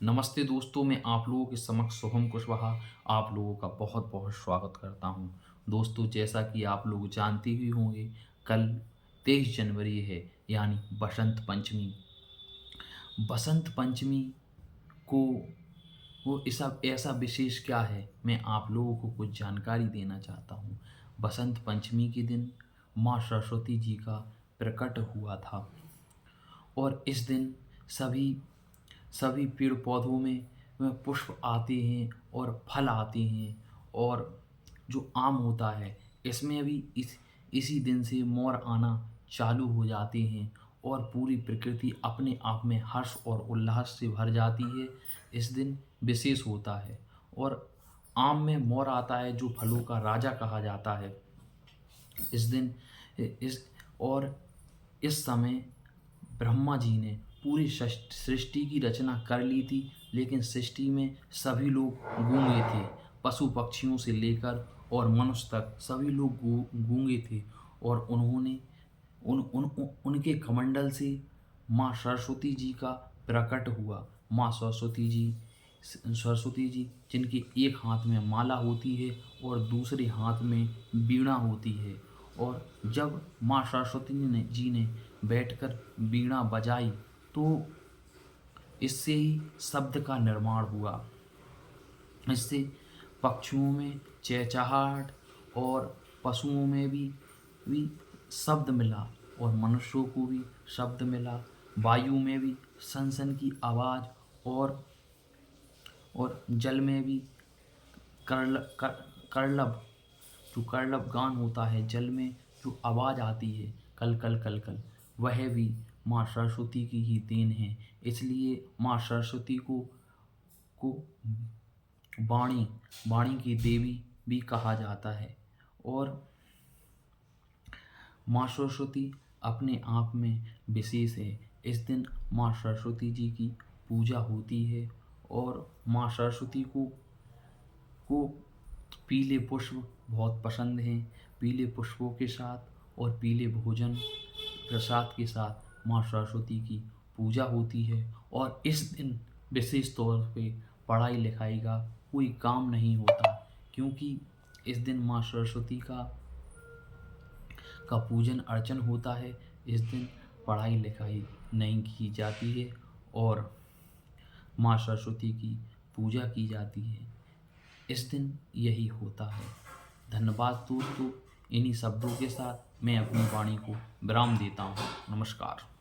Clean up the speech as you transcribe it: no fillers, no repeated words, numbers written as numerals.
नमस्ते दोस्तों, मैं आप लोगों के समक्ष शुभम कुशवाहा आप लोगों का बहुत बहुत स्वागत करता हूं। दोस्तों, जैसा कि आप लोग जानते ही होंगे, कल 23 जनवरी है, यानी बसंत पंचमी। बसंत पंचमी को वो ऐसा ऐसा विशेष क्या है, मैं आप लोगों को कुछ जानकारी देना चाहता हूँ। बसंत पंचमी के दिन माँ सरस्वती जी का प्रकट हुआ था, और इस दिन सभी सभी पेड़ पौधों में पुष्प आते हैं और फल आते हैं। और जो आम होता है, इसमें भी इसी दिन से मोर आना चालू हो जाते हैं, और पूरी प्रकृति अपने आप में हर्ष और उल्लास से भर जाती है। इस दिन विशेष होता है, और आम में मोर आता है जो फलों का राजा कहा जाता है। इस दिन इस और इस समय ब्रह्मा जी ने पूरी सृष्टि की रचना कर ली थी, लेकिन सृष्टि में सभी लोग गूंगे थे। पशु पक्षियों से लेकर और मनुष्य तक सभी लोग गूंगे थे। और उन्होंने उन, उन, उन उनके कमंडल से माँ सरस्वती जी का प्रकट हुआ। माँ सरस्वती जी जिनके एक हाथ में माला होती है और दूसरे हाथ में वीणा होती है। और जब माँ सरस्वती जी ने बैठकर वीणा बजाई, तो इससे ही शब्द का निर्माण हुआ। इससे पक्षियों में चहचहाहट और पशुओं में भी शब्द मिला, और मनुष्यों को भी शब्द मिला। वायु में भी सनसन की आवाज़, और जल में भी करलब जो करलब गान होता है, जल में जो आवाज़ आती है, कल कल कल कल, वह भी माँ सरस्वती की ही देन है। इसलिए माँ सरस्वती को वाणी वाणी की देवी भी कहा जाता है। और माँ सरस्वती अपने आप में विशेष है। इस दिन माँ सरस्वती जी की पूजा होती है, और माँ सरस्वती को पीले पुष्प बहुत पसंद हैं। पीले पुष्पों के साथ और पीले भोजन प्रसाद के साथ माँ सरस्वती की पूजा होती है। और इस दिन विशेष तौर पे पढ़ाई लिखाई का कोई काम नहीं होता, क्योंकि इस दिन माँ सरस्वती का पूजन अर्चन होता है। इस दिन पढ़ाई लिखाई नहीं की जाती है, और माँ सरस्वती की पूजा की जाती है। इस दिन यही होता है। धन्यवाद दोस्तों। इन्हीं शब्दों के साथ मैं अपनी वाणी को विराम देता हूँ। नमस्कार।